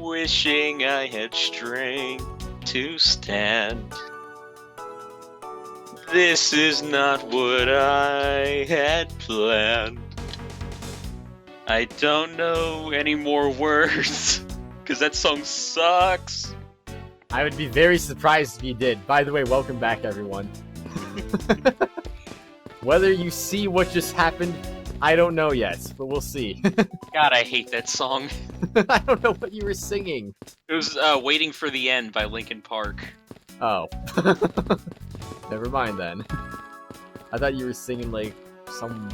Wishing I had strength to stand. This is not what I had planned. I don't know any more words, because that song sucks. I would be very surprised if you did. By the way, welcome back, everyone. Whether you see what just happened, I don't know yet, but we'll see. God, I hate that song. I don't know what you were singing. It was Waiting for the End by Linkin Park. Oh. Never mind then. I thought you were singing, like, some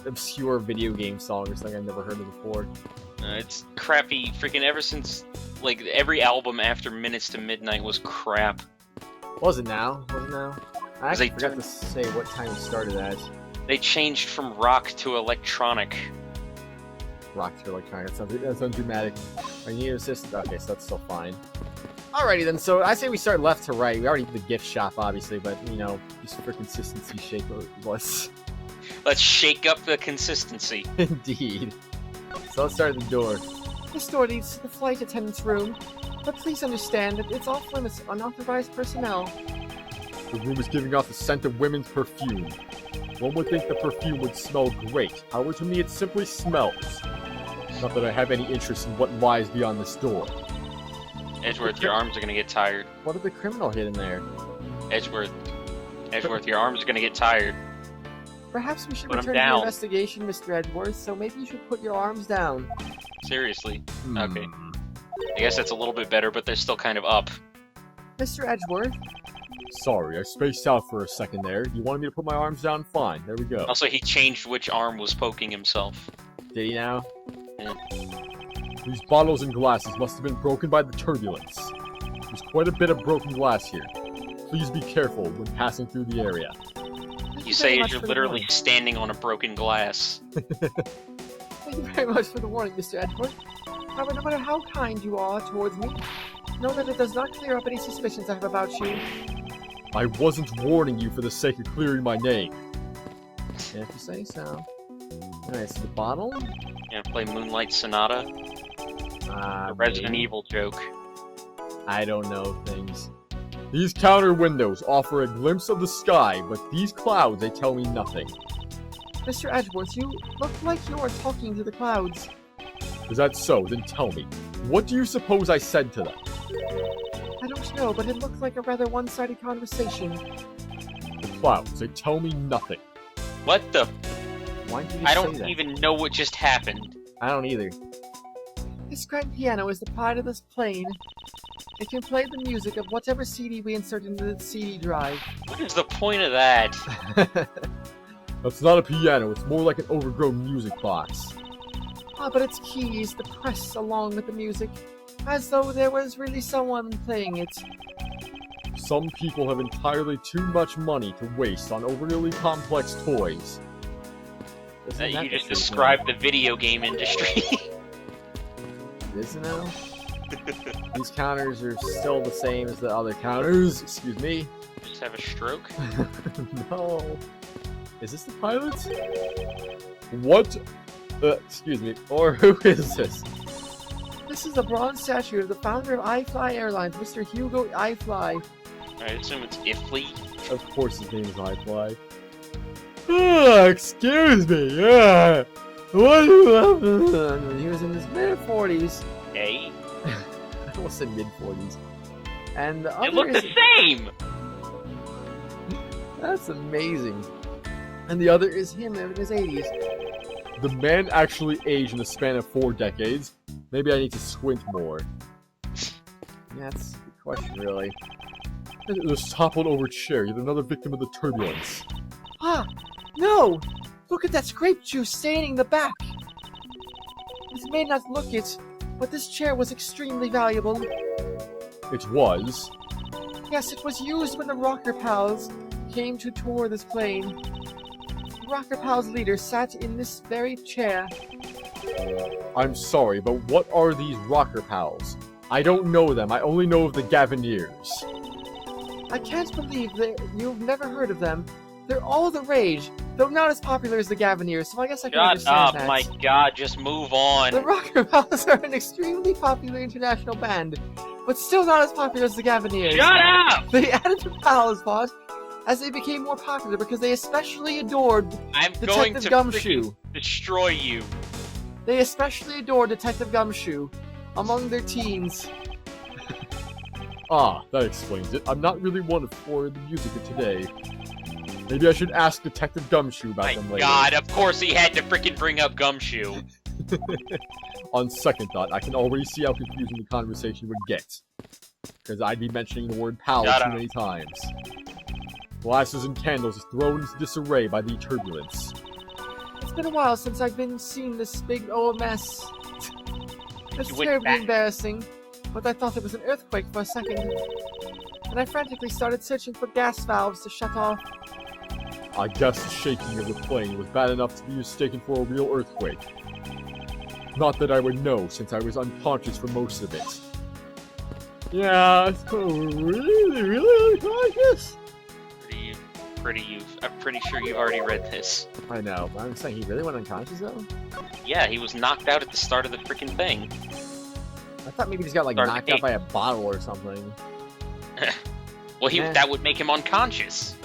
obscure video game song or something I've never heard of before. It's crappy. Freaking ever since, like, every album after Minutes to Midnight was crap. Was it now? I actually forgot to say what time it started at. They changed from rock to electronic. Rock to electronic. That sounds dramatic. I need to assist. Okay, so that's still fine. Alrighty then, so I say we start left to right. We already did the gift shop, obviously, but, you know, just for consistency's sake, Let's shake up the consistency. Indeed. So let's start at the door. This door leads to the flight attendant's room, but please understand that it's off limits to unauthorized personnel. The room is giving off the scent of women's perfume. One would think the perfume would smell great. However, to me it simply smells. Not that I have any interest in what lies beyond this door. Edgeworth, your arms are gonna get tired. What did the criminal hid in there? Edgeworth, your arms are gonna get tired. Perhaps we should Put 'em return to down. the investigation, Mr. Edgeworth, so maybe you should put your arms down. Seriously. Okay. I guess that's a little bit better, but they're still kind of up. Mr. Edgeworth? Sorry, I spaced out for a second there. You wanted me to put my arms down? Fine, there we go. Also, he changed which arm was poking himself. Did he now? Yeah. These bottles and glasses must have been broken by the turbulence. There's quite a bit of broken glass here. Please be careful when passing through the area. You say as you're literally standing on a broken glass. Thank you very much for the warning, Mr. Edgeworth. However, no matter how kind you are towards me, know that it does not clear up any suspicions I have about you. I wasn't warning you for the sake of clearing my name. If you say so. Alright, so the bottle? Yeah, play Moonlight Sonata. Resident Evil joke. I don't know things. These counter windows offer a glimpse of the sky, but these clouds, they tell me nothing. Mr. Edgeworth, you look like you are talking to the clouds. Is that so? Then tell me. What do you suppose I said to them? I don't know, but it looked like a rather one-sided conversation. The clouds, they tell me nothing. What the? Why did you I say don't that? even know what just happened. I don't either. This grand piano is the part of this plane. It can play the music of whatever CD we insert into the CD drive. What is the point of that? That's not a piano, it's more like an overgrown music box. Ah, but its keys, the press along with the music, as though there was really someone playing it. Some people have entirely too much money to waste on overly complex toys. You just described the video game industry. Is it now? These counters are still the same as the other counters. Excuse me. Just have a stroke? No. Is this the pilot? What? Excuse me. Or who is this? This is a bronze statue of the founder of iFly Airlines, Mr. Hugo iFly. I assume it's Ifly. Of course his name is iFly. Excuse me. What do you have? He was in his mid-40s. Hey? I almost said mid-40s. And the other It looked the same! That's amazing. And the other is him in his 80s. The man actually aged in the span of 4 decades. Maybe I need to squint more. Yeah, that's a good question, really. This toppled over chair, yet another victim of the turbulence. Ah! No! Look at that grape juice staining the back! This may not look it, but this chair was extremely valuable. It was? Yes, it was used when the Rocker Pals came to tour this plane. The Rocker Pals leader sat in this very chair. I'm sorry, but what are these Rocker Pals? I don't know them, I only know of the Gavineers. I can't believe that you've never heard of them. They're all the rage. Though not as popular as the Gaviniers, so I guess I can Shut understand up, that. my god, just move on. The Rocker Pals are an extremely popular international band, but still not as popular as the Gaviniers. Shut up! They added the Pals pod as they became more popular because they especially adored I'm going Detective to Gumshoe. freaking destroy you. They especially adored Detective Gumshoe among their teens. Ah, that explains it. I'm not really one for the music of today. Maybe I should ask Detective Gumshoe about them My later. god, of course he had to freaking bring up Gumshoe. On second thought, I can already see how confusing the conversation would get. Because I'd be mentioning the word pal Shut too up. many times. Glasses and candles thrown into disarray by the turbulence. It's been a while since I've been seeing this big old mess. It's You went terribly back. embarrassing, but I thought it was an earthquake for a second. And I frantically started searching for gas valves to shut off. I guess the shaking of the plane was bad enough to be mistaken for a real earthquake. Not that I would know, since I was unconscious for most of it. Yeah, really unconscious? I'm pretty sure you already read this. I know, but I'm saying he really went unconscious though? Yeah, he was knocked out at the start of the freaking thing. I thought maybe he just got like Start the knocked out game. by a bottle or something. Well, Eh. that would make him unconscious.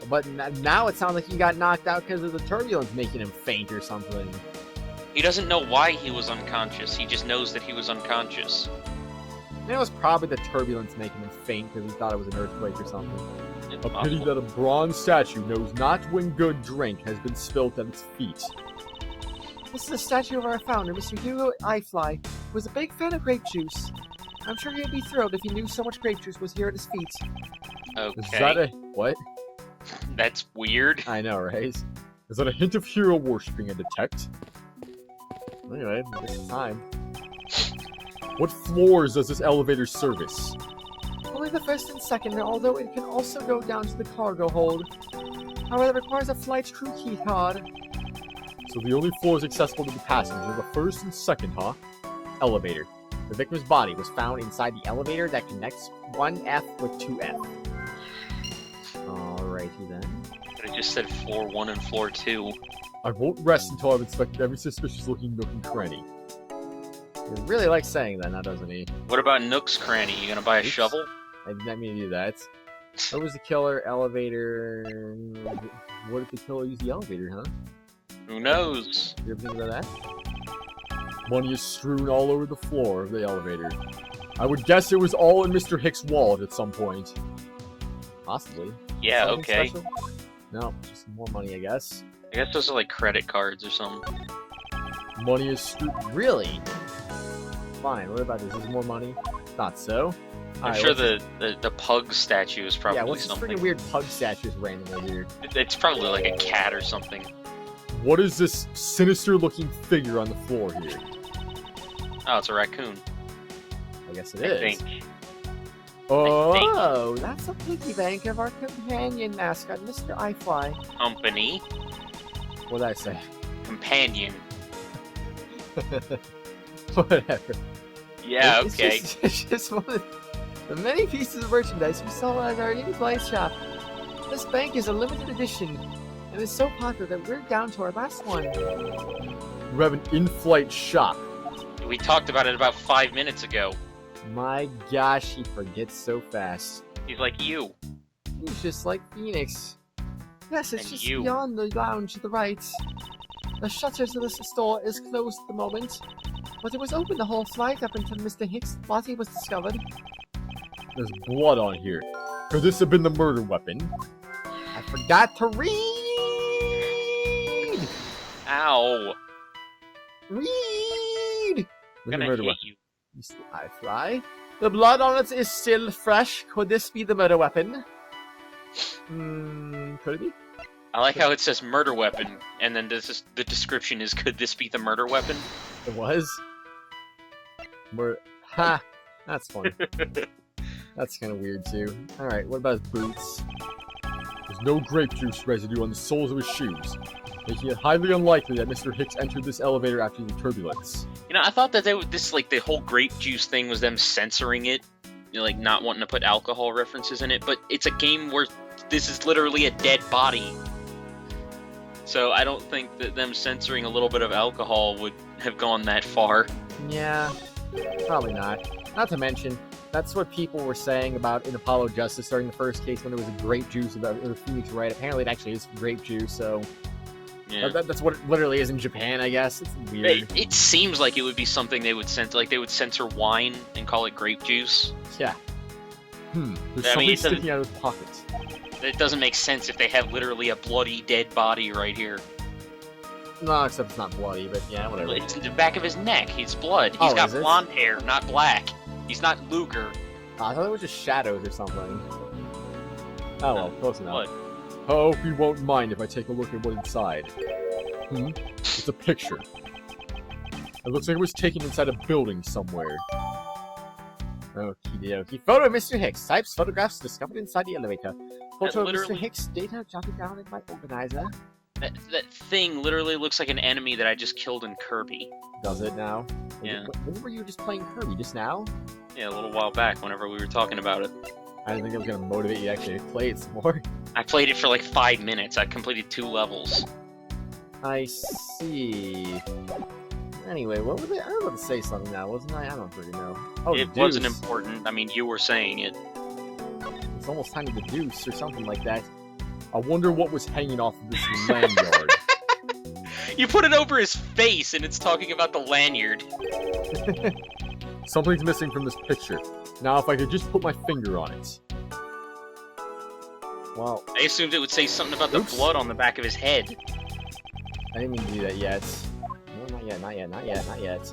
But now it sounds like he got knocked out because of the turbulence making him faint or something. He doesn't know why he was unconscious. He just knows that he was unconscious. And it was probably the turbulence making him faint because he thought it was an earthquake or something. It's A pity possible. that a bronze statue knows not when good drink has been spilt at its feet. This is a statue of our founder, Mr. Hugo Eyefly, who was a big fan of grape juice. I'm sure he'd be thrilled if he knew so much grape juice was here at his feet. Okay, Is that a... what? that's weird. I know, right? Is that a hint of hero worshipping I detect? Anyway, it's time. What floors does this elevator service? Only the first and second, although it can also go down to the cargo hold. However, it requires a flight crew key card. So the only floors accessible to the passengers are the first and second, huh? Elevator. The victim's body was found inside the elevator that connects 1F with 2F. Alrighty then. But it just said floor 1 and floor 2. I won't rest until I've inspected every suspicious-looking nook and cranny. He really likes saying that now, doesn't he? What about Nook's cranny? You gonna buy a Oops. shovel? I did not mean to do that. What was the killer? Elevator... What if the killer used the elevator, huh? Who knows? You ever think about that? Money is strewn all over the floor of the elevator. I would guess it was all in Mr. Hicks' wallet at some point. Possibly. Yeah, Something okay. special? No, just more money, I guess. I guess those are like credit cards or something. Money is strewn... Really? Fine, what about this? Is this more money? Not so. I'm Alright, sure what's the pug statue is probably yeah, what's this something. freaking weird pug statue just randomly here? It's probably like a cat or something. What is this sinister-looking figure on the floor here? Oh, it's a raccoon. I guess it I is. think. Oh, that's a piggy bank of our companion mascot, Mr. Eyefly. Company. What did I say? Companion. Whatever. Yeah, It's okay. It's just one of the many pieces of merchandise we sell at our in-flight shop. This bank is a limited edition, and is so popular that we're down to our last one. You have an in-flight shop. We talked about it about 5 minutes ago. My gosh, he forgets so fast. He's like you. He's just like Phoenix. Yes, it's And just you. beyond the lounge to the right. The shutters of this store is closed at the moment, but it was open the whole flight up until Mr. Hicks' body was discovered. There's blood on here. Could this have been the murder weapon? I forgot to read! Ow. Read! I'm gonna murder hit weapon. you. Mr. Eyefly. The blood on it is still fresh. Could this be the murder weapon? Could it be? I like how it says murder weapon, and then the description is, could this be the murder weapon? It was. Ha! That's funny. That's kind of weird too. Alright, what about his boots? There's no grape juice residue on the soles of his shoes, making it highly unlikely that Mr. Hicks entered this elevator after the turbulence. You know, I thought that the whole grape juice thing was them censoring it, you know, like not wanting to put alcohol references in it, but it's a game where this is literally a dead body. So I don't think that them censoring a little bit of alcohol would have gone that far. Yeah, probably not. Not to mention, that's what people were saying about in Apollo Justice during the first case when it was a grape juice about the Phoenix Wright. Apparently, it actually is grape juice, so Yeah. that's what it literally is in Japan, I guess. It's weird. It seems like it would be something they would censor, like they would censor wine and call it grape juice. Yeah. There's I something mean, sticking out of his pockets. It doesn't make sense if they have literally a bloody, dead body right here. No, except it's not bloody, but yeah, whatever. It's in the back of his neck. He's blood. He's got is it? blonde hair, not black. He's not Luger. I thought it was just shadows or something. Oh well, close enough. Blood. I hope you won't mind if I take a look at what's inside. It's a picture. It looks like it was taken inside a building somewhere. Okie dokie. Photo of Mr. Hicks. Types photographs discovered inside the elevator. Photo of Mr. literally- Hicks. Data jotted down by organizer. That thing literally looks like an enemy that I just killed in Kirby. Does it now? Yeah. When were you just playing Kirby? Just now? Yeah, a little while back whenever we were talking about it. I didn't think it was gonna motivate you to actually play it some more. I played it for like 5 minutes. I completed 2 levels. I see. Anyway, what was it? I was about to say something now, wasn't I? I don't really know. Oh, It the wasn't deuce. important. I mean, you were saying it. It's almost time to the deuce or something like that. I wonder what was hanging off of this lanyard. You put it over his face and it's talking about the lanyard. Something's missing from this picture. Now, if I could just put my finger on it. Well, I assumed it would say something about the Oops. blood on the back of his head. I didn't mean to do that yet. No, not yet.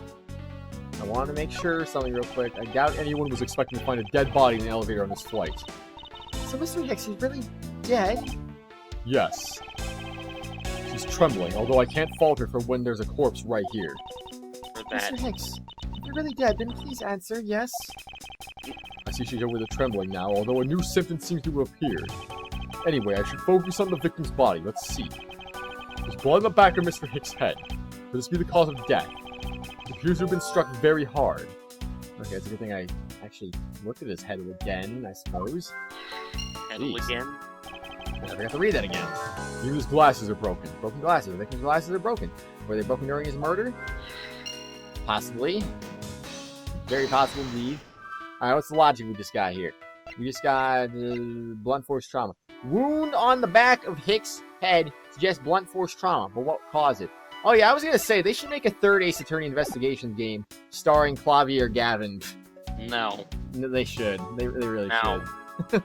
I wanted to make sure something real quick. I doubt anyone was expecting to find a dead body in the elevator on this flight. So Mr. Hicks is really dead? Yes. She's trembling, although I can't fault her for when there's a corpse right here. For that. Mr. Hicks, if you're really dead, then please answer yes. I see she's over the trembling now, although a new symptom seems to have appeared. Anyway, I should focus on the victim's body. Let's see. There's blood on the back of Mr. Hicks' head. Could this be the cause of death? It appears to have been struck very hard. Okay, it's a good thing I actually looked at his head again, I suppose. Handle Jeez. again. I forgot to read that again. Even his glasses are broken. Broken glasses. The victim's glasses are broken. Were they broken during his murder? Possibly. Very possible indeed. Alright, what's the logic with this guy here? We just got blunt force trauma. Wound on the back of Hicks' head suggests blunt force trauma, but what caused it? Oh yeah, I was gonna say, they should make a third Ace Attorney Investigations game starring Clavier Gavin. No. No, they should. They really No. should.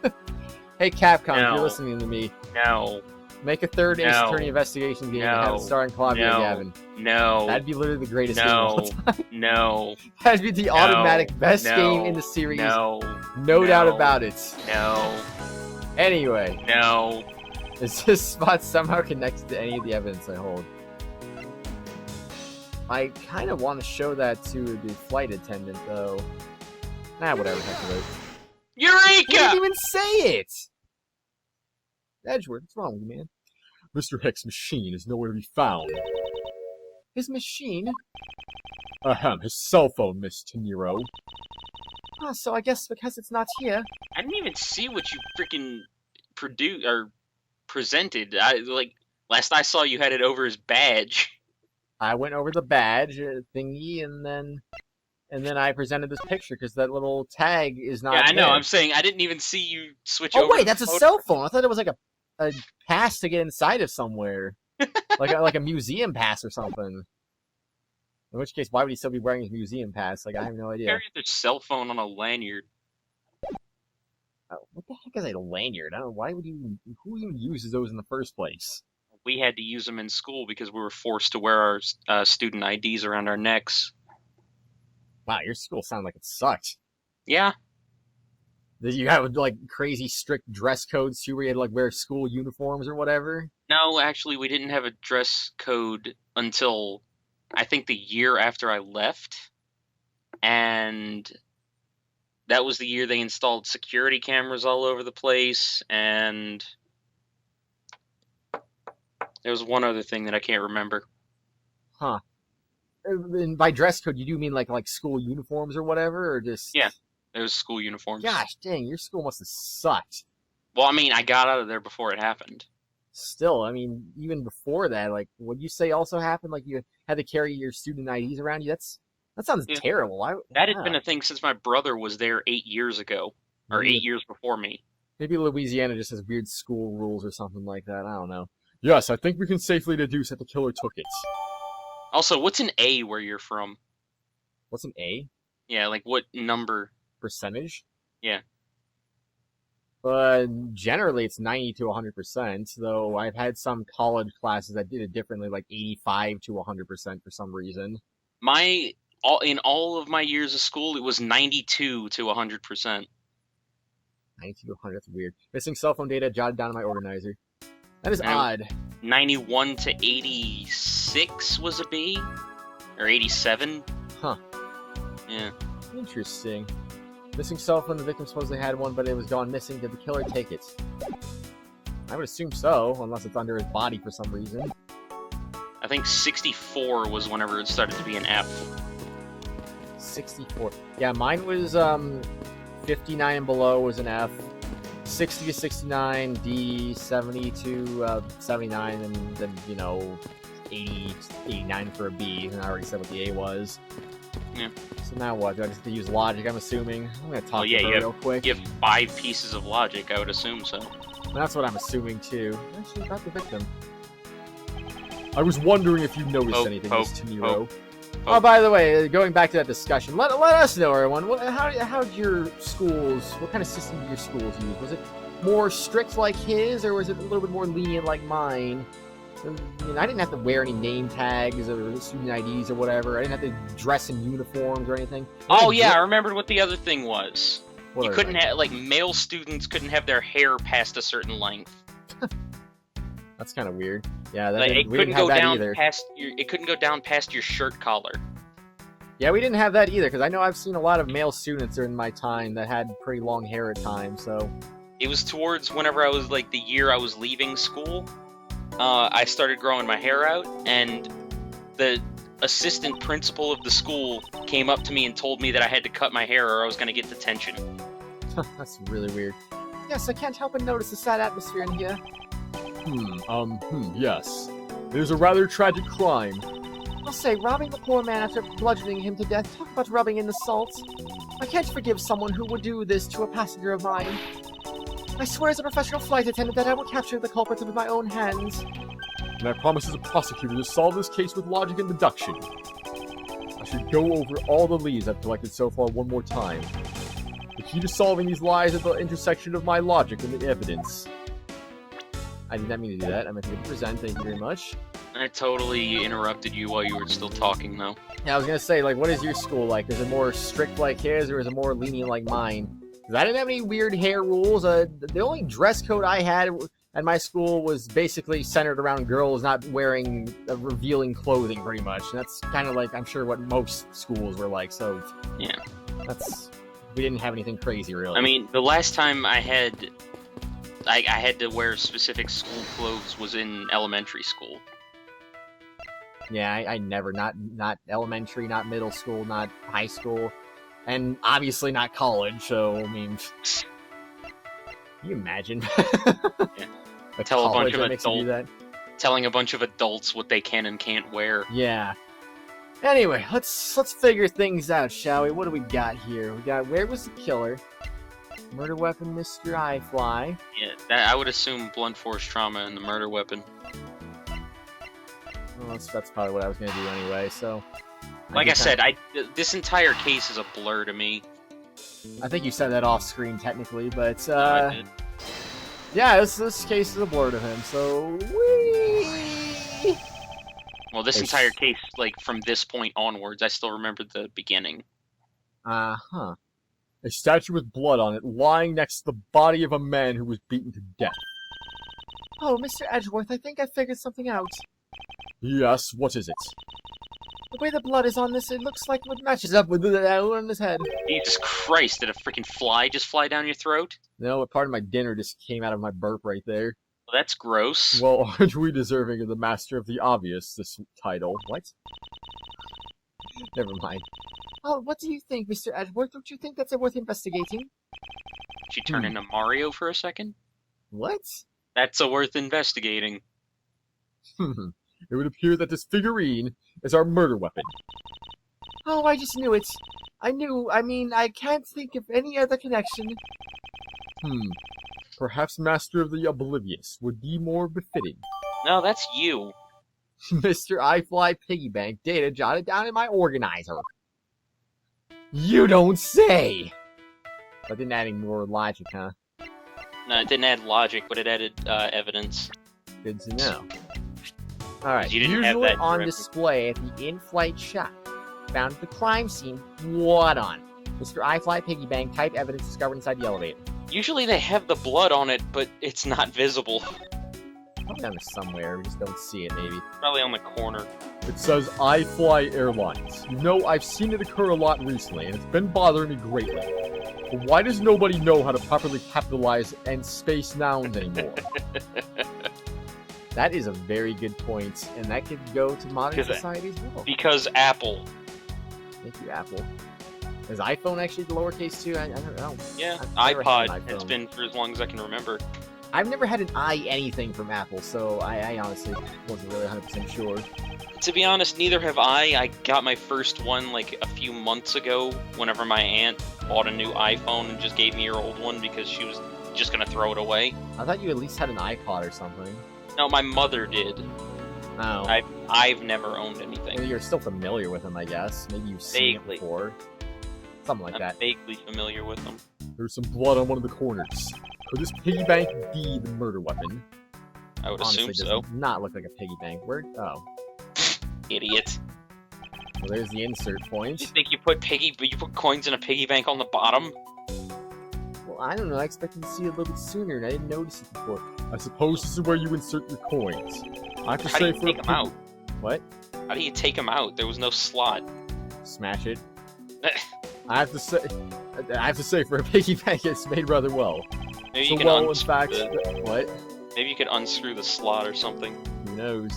Hey Capcom, if No. you're listening to me, No. make a third Ace No. Attorney Investigations game and have No. it starring Clavier No. Gavin. No. That'd be literally the greatest game of all No. time. No. That'd be the automatic best No. game in the series. No. No doubt No. about it. No. Anyway, No. is this spot somehow connected to any of the evidence I hold? I kind of want to show that to the flight attendant, though. Nah, whatever. Heck with it. He didn't Eureka! even say it! Edgeworth, what's wrong with you, man? Mr. Hicks' machine is nowhere to be found. His machine? Ahem, his cell phone, Miss Teneiro. Ah, so I guess because it's not here. I didn't even see what you freaking produced or presented. Last I saw, you had it over his badge. I went over the badge thingy, and then I presented this picture because that little tag is not. Yeah, I know. there. I'm saying I didn't even see you switch Oh over. wait, the that's a photo. cell phone. I thought it was like a pass to get inside of somewhere, like a museum pass or something. In which case, why would he still be wearing his museum pass? Like, I have no idea. Carry their cell phone on a lanyard. What the heck is a lanyard? I don't know. Why would you? Who even uses those in the first place? We had to use them in school because we were forced to wear our student IDs around our necks. Wow, your school sounded like it sucked. Yeah. Did you have like crazy strict dress codes too, where you had to like wear school uniforms or whatever? No, actually, we didn't have a dress code until I think the year after I left. And that was the year they installed security cameras all over the place. And there was one other thing that I can't remember. Huh. And by dress code, you do mean like school uniforms or whatever, or just? Yeah. It was school uniforms. Gosh dang, your school must have sucked. Well, I mean, I got out of there before it happened. Still, I mean, even before that, like, what you say also happened? Like, you had to carry your student IDs around you? That sounds Yeah. terrible. That had been a thing since my brother was there 8 years ago, or 8 years before me. Maybe Louisiana just has weird school rules or something like that. I don't know. Yes, I think we can safely deduce that the killer took it. Also, what's an A where you're from? What's an A? Yeah, like what number? Percentage? Yeah. Generally it's 90 to 100%, though I've had some college classes that did it differently, like 85 to 100% for some reason. In all of my years of school, it was 92 to 100%. 92 to 100, that's weird. Missing cell phone data jotted down in my organizer. That is odd. 91 to 86 was a B? Or 87? Huh. Yeah. Interesting. Missing cell phone, the victim supposedly had one, but it was gone missing. Did the killer take it? I would assume so, unless it's under his body for some reason. I think 64 was whenever it started to be an F. 64. Yeah, mine was 59 and below was an F. 60 to 69, D, 70 to 79, and then, 80, 89 for a B, and I already said what the A was. Yeah. So now what? Do I just have to use logic, I'm assuming? I'm going to talk to her real quick. You have 5 pieces of logic, I would assume so. That's what I'm assuming, too. Actually, about the victim. I was wondering if you noticed anything, Miss Teneiro. Oh, by the way, going back to that discussion, let us know, everyone. How did your schools? What kind of system did your schools use? Was it more strict like his, or was it a little bit more lenient like mine? I didn't have to wear any name tags or student IDs or whatever. I didn't have to dress in uniforms or anything. Oh yeah, I remembered what the other thing was. What you couldn't have, like, male students couldn't have their hair past a certain length. That's kind of weird. Yeah, it we couldn't didn't have go that down either. It couldn't go down past your shirt collar. Yeah, we didn't have that either, because I know I've seen a lot of male students during my time that had pretty long hair at times, so... It was towards whenever I was, like, the year I was leaving school. I started growing my hair out, and the assistant principal of the school came up to me and told me that I had to cut my hair or I was going to get detention. That's really weird. Yes, I can't help but notice the sad atmosphere in here. Yes. There's a rather tragic crime. I'll say, robbing the poor man after bludgeoning him to death. Talk about rubbing in the salt. I can't forgive someone who would do this to a passenger of mine. I swear as a professional flight attendant that I will capture the culprit with my own hands. And I promise as a prosecutor to solve this case with logic and deduction. I should go over all the leads I've collected so far one more time. The key to solving these lies is the intersection of my logic and the evidence. I did not mean to do that. I meant to present. Thank you very much. I totally interrupted you while you were still talking, though. Yeah, I was gonna say, like, what is your school like? Is it more strict like his, or is it more lenient like mine? Because I didn't have any weird hair rules. The only dress code I had at my school was basically centered around girls not wearing revealing clothing, pretty much. And that's kind of like, I'm sure, what most schools were like. So yeah, we didn't have anything crazy, really. I mean, the last time I had to wear specific school clothes was in elementary school. Yeah, I never, not elementary, not middle school, not high school, and obviously not college, so, I mean, can you imagine? Yeah. Telling a bunch of adults what they can and can't wear. Yeah. Anyway, let's figure things out, shall we? What do we got here? We got, where was the killer? Murder weapon, Mr. iFly. Yeah, I would assume blunt force trauma and the murder weapon. Well, that's probably what I was going to do anyway, so... Like I said, this entire case is a blur to me. I think you said that off screen, technically, but, I did. Yeah, this case is a blur to him, so... Whee! Well, this entire case, like, from this point onwards, I still remember the beginning. Uh-huh. A statue with blood on it, lying next to the body of a man who was beaten to death. Oh, Mr. Edgeworth, I think I figured something out. Yes, what is it? The way the blood is on this, it looks like it matches up with the arrow on his head. Jesus Christ, did a freaking fly just fly down your throat? No, a part of my dinner just came out of my burp right there. Well, that's gross. Well, aren't we deserving of the Master of the Obvious, this title? What? Never mind. Oh, what do you think, Mr. Edgeworth? Don't you think that's worth investigating? Did you turn into Mario for a second? What? That's worth investigating. It would appear that this figurine is our murder weapon. Oh, I just knew it. I mean, I can't think of any other connection. Perhaps Master of the Oblivious would be more befitting. No, that's you. Mr. iFly Piggy Bank data jotted down in my organizer. You don't say! That didn't add any more logic, huh? No, it didn't add logic, but it added evidence. Good to know. Alright, You didn't have usually that on forever. display at the in-flight shop. Found at the crime scene. What on? Mr. iFly Piggy Bank type evidence discovered inside the elevator. Usually they have the blood on it, but it's not visible. Probably down there somewhere, we just don't see it, maybe. Probably on the corner. It says I Fly Airlines. You know, I've seen it occur a lot recently, and it's been bothering me greatly. But why does nobody know how to properly capitalize and space nouns anymore? That is a very good point, and that could go to modern Because- society as well. Because Apple. Thank you, Apple. Is iPhone actually the lowercase too? I don't know. Yeah, I've never had iPod an has iPhone. been for as long as I can remember. I've never had an I anything from Apple, so I honestly wasn't really 100% sure. To be honest, neither have I. I got my first one like a few months ago whenever my aunt bought a new iPhone and just gave me her old one because she was just gonna throw it away. I thought you at least had an iPod or something. No, my mother did. Oh. I've never owned Well, anything. you're still familiar with them, I guess. Maybe you've seen it Vaguely. before. Something like I'm that. vaguely familiar with them. There's some blood on one of the corners. Could this piggy bank be the murder weapon? I would Honestly, assume does so. not look like a piggy bank. Where? Oh. Idiot. Well, there's the insert You point. think you put coins in a piggy bank on the bottom? Well, I don't know. I expected to see it a little bit sooner, and I didn't notice it before. I suppose this is where you insert your coins. I have to How do say you for a take them out? What? How do you take them out? There was no slot. Smash it. I have to say for a piggy bank it's made rather well. Maybe So you can well, in unscrew fact, the- What? Maybe you could unscrew the slot or something. Who knows?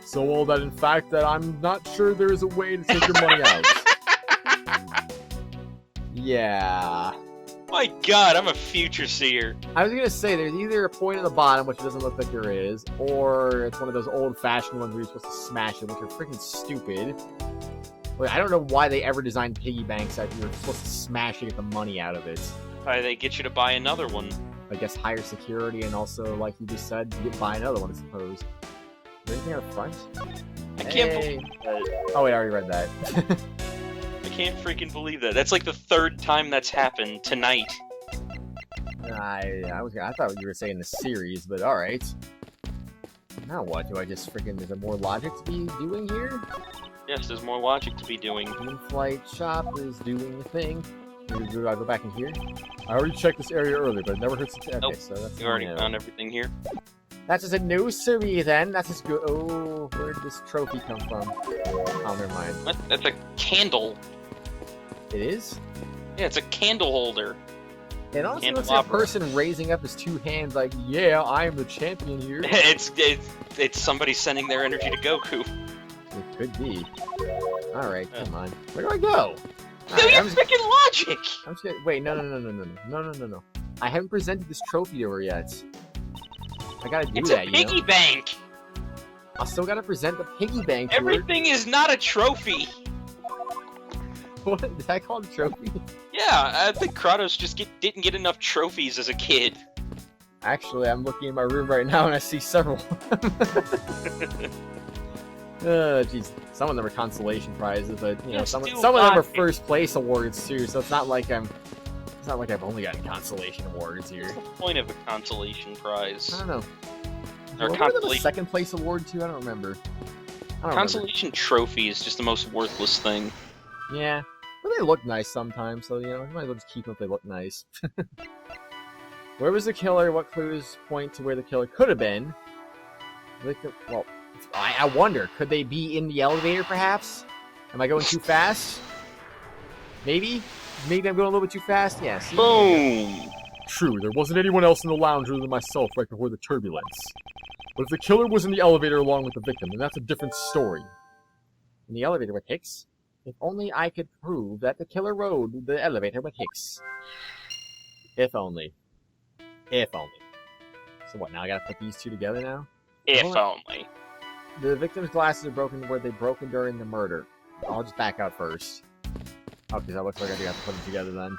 so well that in fact that I'm not sure there is a way to take your money out. Yeah. My God, I'm a future seer. I was gonna say there's either a point at the bottom, which doesn't look like there is, or it's one of those old-fashioned ones where you're supposed to smash it, which are freaking stupid. Like, I don't know why they ever designed piggy banks that you're supposed to smash to get the money out of it. Why they get you to buy another one? I guess higher security, and also, like you just said, you get buy another one, I suppose. Is there anything out front? I can't Hey. believe that. Oh wait, I already read that. I can't freaking believe that. That's like the third time that's happened tonight. I thought you were saying the series, but all right. Now what? Do I just freaking? Is there more logic to be doing here? Yes, there's more logic to be doing. In-flight shop is doing the thing. Do I go back in here? I already checked this area earlier, but it never hurts to check. Okay, Nope. so that's You already no. found everything here. That's just a no siree then. That's just good. Oh, where did this trophy come from? Oh, never mind. What? That's a candle. It is? Yeah, it's a candle holder. It honestly looks like a Candelabra. person raising up his two hands like, yeah, I am the champion here. it's somebody sending their energy to Goku. It could be. Alright, Yeah. come on. Where do I go? Do Alright, your I'm just, freaking logic! I'm just gonna, wait, no. I haven't presented this trophy to her yet. I gotta do It's that, a you piggy know? bank! I still gotta present the piggy bank to her. Everything is not a trophy! What? Did I call it a trophy? Yeah, I think Kratos just didn't get enough trophies as a kid. Actually, I'm looking in my room right now and I see several. Jeez. Some of them are consolation prizes, but you know, Yeah, some of still them are logic. first place awards too. So it's not like I've only gotten consolation awards here. What's the point of a consolation I prize? don't know. Or Wasn't there a consolation, second place award too? I don't remember. consolation trophy is just the most worthless thing. Yeah, but they look nice sometimes, so you know, you might as well just keep them if they look nice. Where was the killer? What clues point to where the killer could have been? Well, I wonder, could they be in the elevator, perhaps? Am I going too fast? Maybe? Maybe I'm going a little bit too fast? Yeah, see? Boom! True, there wasn't anyone else in the lounge other than myself right before the turbulence. But if the killer was in the elevator along with the victim, then that's a different story. In the elevator with Hicks? If only I could prove that the killer rode the elevator with Hicks. If only. If only. So what, now I gotta put these two together now? If Hold on. only. The victim's glasses are broken where they broken during the murder. I'll just back out first. Oh, because that looks like I do have to put them together then.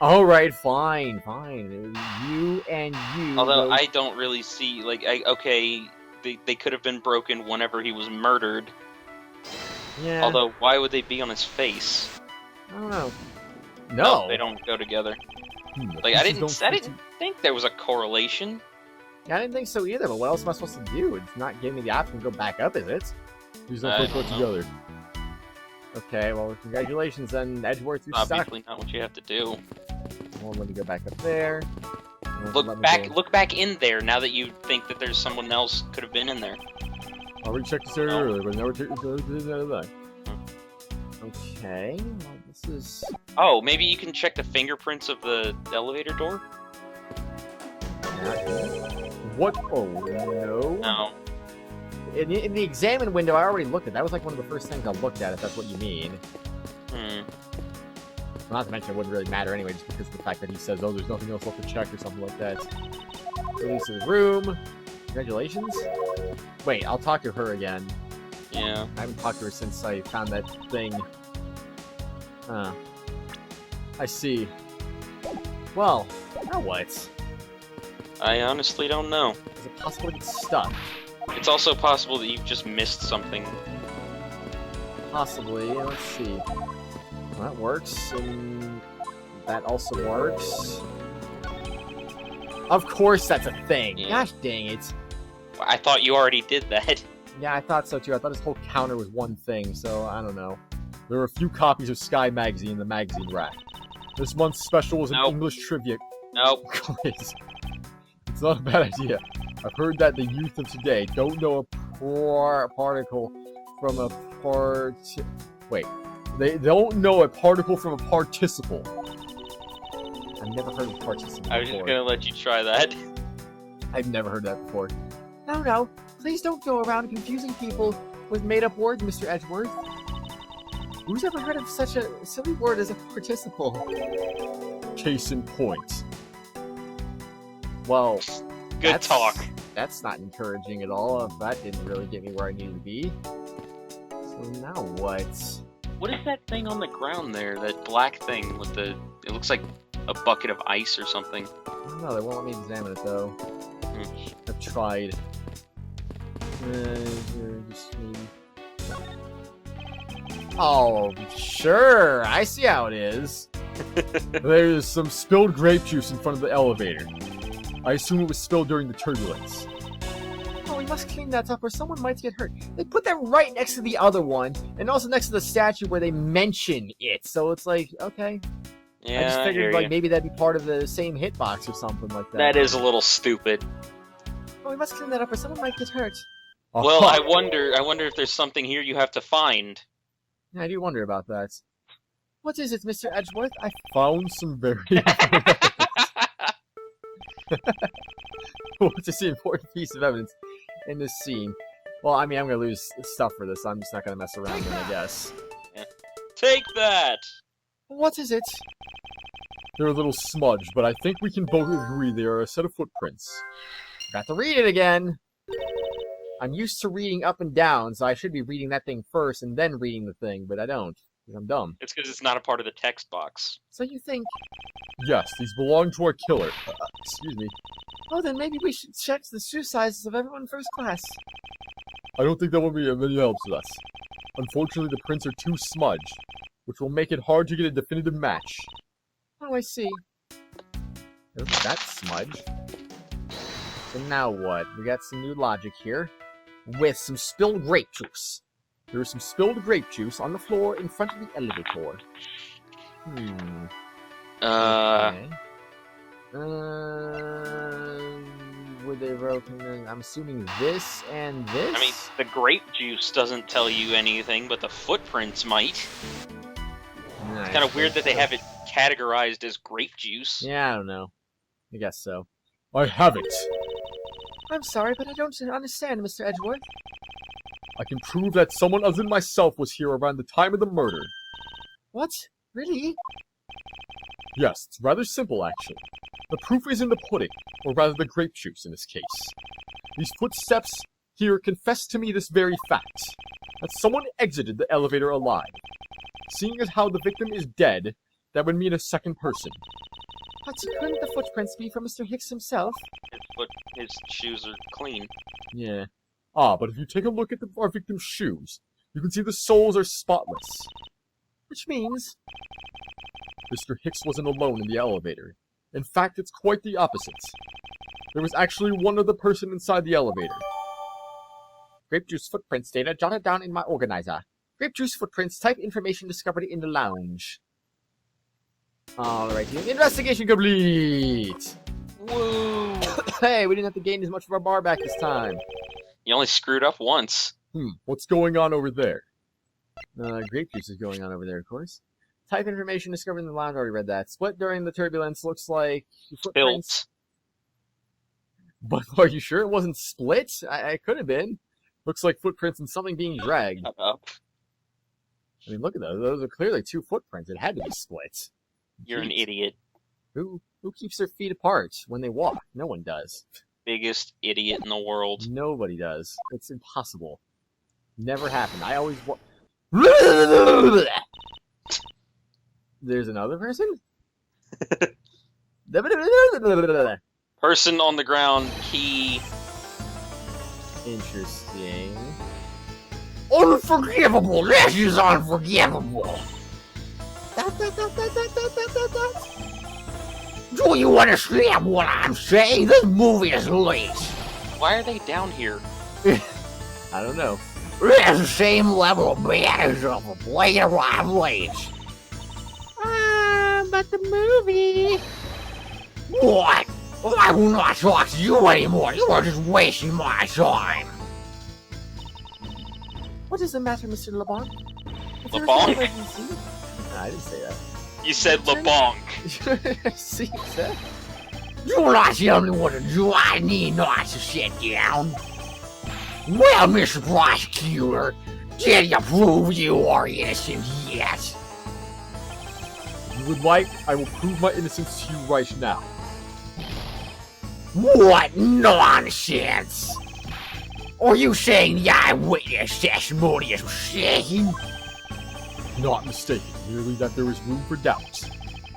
Alright, fine. It was you and you. Although I don't really see, like, okay, they could have been broken whenever he was murdered. Yeah. Although, why would they be on his face? I don't know. No. They don't go together. The Like, I pieces didn't don't fit think there was a correlation. Yeah, I didn't think so either, but what else am I supposed to do? It's not giving me the option to go back up, is it? These don't put together. Okay, well, congratulations then, Edgeworth, you suck. Obviously not what you have to do. Well, let me go back up there. Look back in there now that you think that there's someone else could have been in there. I already checked this area earlier, but never checked this area. Okay, well, this is... Oh, maybe you can check the fingerprints of the elevator door? What? Oh, no. No. In the examine window, I already looked at. That was like one of the first things I looked at, if that's what you mean. Hmm. Well, not to mention it wouldn't really matter anyway, just because of the fact that he says, oh, there's nothing else left to check or something like that. Release of the room. Congratulations. Wait, I'll talk to her again. Yeah. I haven't talked to her since I found that thing. I see. Well, now what? I honestly don't know. Is it possible to get stuck? It's also possible that you've just missed something. Possibly. Let's see. Well, that works, and that also works. Of course that's a thing! Yeah. Gosh dang it. I thought you already did that. Yeah, I thought so too. I thought his whole counter was one thing, so I don't know. There are a few copies of Sky Magazine in the magazine rack. This month's special was an Nope. English trivia. Nope. quiz. It's not a bad idea. I've heard that the youth of today don't know a particle from a Wait. They don't know a particle from a participle. I've never heard of participle I was just before. gonna let you try that. I've never heard that before. No. Please don't go around confusing people with made-up words, Mr. Edgeworth. Who's ever heard of such a silly word as a participle? Case in point. Well, Good that's- talk. That's not encouraging at all. That didn't really get me where I needed to be. So now what? What is that thing on the ground there? That black thing with the... It looks like a bucket of ice or something. I don't know, they won't let me examine it though. I've tried. Oh, sure. I see how it is. There's some spilled grape juice in front of the elevator. I assume it was spilled during the turbulence. Oh, we must clean that up or someone might get hurt. They put that right next to the other one, and also next to the statue where they mention it. So it's like, okay. Yeah, I just I figured hear like ya. maybe that'd be part of the same hitbox or something like that. That is a little stupid. Oh, we must clean that up or someone might get hurt. Well, Aha. I wonder if there's something here you have to find. Yeah, I do wonder about that. What is it, Mr. Edgeworth? I found some very Which is the important piece of evidence in this scene. Well, I mean, I'm gonna lose stuff for this. I'm just not gonna mess around then, I guess. Take that! What is it? They're a little smudged, but I think we can both agree they are a set of footprints. Got to read it again. I'm used to reading up and down, so I should be reading that thing first and then reading the thing, but I don't, because I'm dumb. It's because it's not a part of the text box. So you think, Yes, these belong to our killer. Excuse me. oh, then maybe we should check the shoe sizes of everyone in first class. I don't think that will be of any help to us. Unfortunately, the prints are too smudged, which will make it hard to get a definitive match. Oh, I see. Oops, that's smudge. So now what? We got some new logic here. With some spilled grape juice. There is some spilled grape juice On the floor in front of the elevator. Okay. Were they broken? I'm assuming this and this? I mean, the grape juice doesn't tell you anything, but the footprints might. It's kind of weird that they have it categorized as grape juice. Yeah, I don't know. I guess so. I have it. I'm sorry, but I don't understand, Mr. Edgeworth. I can prove that someone other than myself was here around the time of the murder. What? Really? Yes, it's rather simple, actually. The proof is in the pudding, or rather the grape juice in this case. These footsteps here confess to me this very fact, that someone exited the elevator alive. Seeing as how the victim is dead, that would mean a second person. But couldn't the footprints be from Mr. Hicks himself? His shoes are clean. Yeah. Ah, but if you take a look at our victim's shoes, you can see the soles are spotless. Which means... Mr. Hicks wasn't alone in the elevator. In fact, it's quite the opposite. There was actually one other person inside the elevator. Grape juice footprints data jotted down in my organizer. Grape juice footprints type information discovered in the lounge. Alright, investigation complete! Woo! Hey, we didn't have to gain as much of our bar back this time. You only screwed up once. What's going on over there? Grape juice is going on over there, of course. Type information discovered in the lounge, already read that. Split during the turbulence, looks like footprints. Built. But are you sure it wasn't split? I could have been. Looks like footprints and something being dragged. Up. I mean, look at those. Those are clearly two footprints. It had to be split. You're an idiot. Who keeps their feet apart when they walk? No one does. Biggest idiot in the world. Nobody does. It's impossible. Never happened. I always walk. There's another person? Person on the ground, key. Interesting. Unforgivable! This is unforgivable! Do you understand what I'm saying? This movie is late. Why are they down here? I don't know. It's the same level of bad as of a plane arrive late. But the movie... What? I will not talk to you anymore. You are just wasting my time. What is the matter, Mr. LeBlanc? LeBlanc? I didn't say that. You said LeBlanc. See, sir? Do not tell me what to do. I need not to sit down. Well, Mr. Prosecutor, did you prove you are innocent yet? If you would like, I will prove my innocence to you right now. What nonsense! Are you saying the eyewitness testimony is mistaken? Not mistaken, merely that there is room for doubt.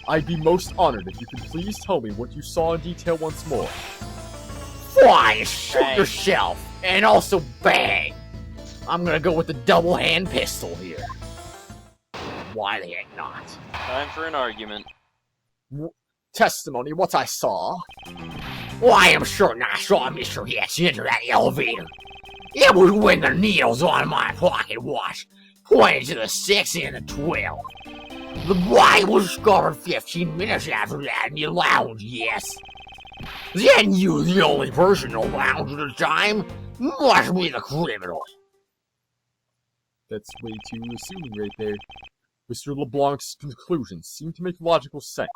I'd be most honored if you could please tell me what you saw in detail once more. Fine, shoot Bang. yourself, and also bang! I'm gonna go with the double hand pistol here. Why the heck not? Time for an argument. Testimony, what I saw. Well, I am certain I saw Mr. Hicks enter that elevator. It was when the needles on my pocket watch pointed to the 6 and the 12. The body was discovered 15 minutes after that in the lounge, yes. Then you, the only person in the lounge at the time, must be the criminal. That's way too assuming right there. Mr. LeBlanc's conclusions seem to make logical sense.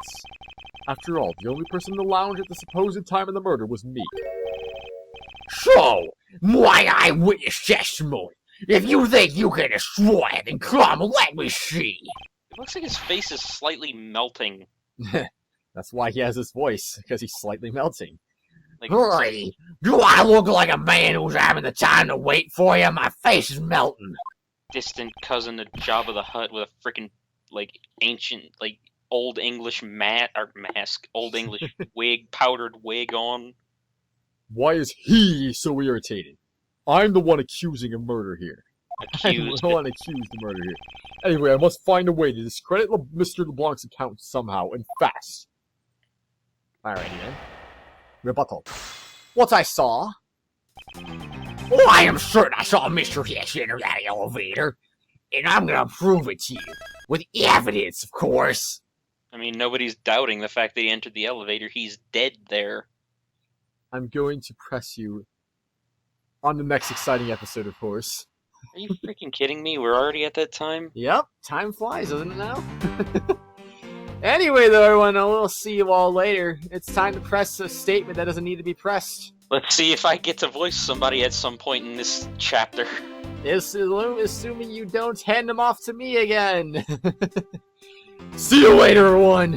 After all, the only person in the lounge at the supposed time of the murder was me. So, my eyewitness testimony. If you think you can destroy it, then come, let me see. It looks like his face is slightly melting. That's why he has this voice, because he's slightly melting. Like, Hey, do I look like a man who's having the time to wait for you? My face is melting. distant cousin to Jabba the Hutt with a freaking, like, ancient, like, old English mask, old English wig, powdered wig on. Why is he so irritated? I'm the one accusing of murder here. Accused. I'm the one accused of murder here. Anyway, I must find a way to discredit Mr. LeBlanc's account somehow, and fast. Alrighty then. Rebuttal. What I saw... Oh, I am certain I saw Mr. Hicks enter that elevator. And I'm gonna prove it to you. With evidence, of course. I mean, nobody's doubting the fact that he entered the elevator. He's dead there. I'm going to press you on the next exciting episode, of course. Are you freaking kidding me? We're already at that time? Yep, time flies, doesn't it now? Anyway, though, everyone, we'll see you all later. It's time to press a statement that doesn't need to be pressed. Let's see if I get to voice somebody at some point in this chapter. Assuming you don't hand them off to me again. See you later, everyone!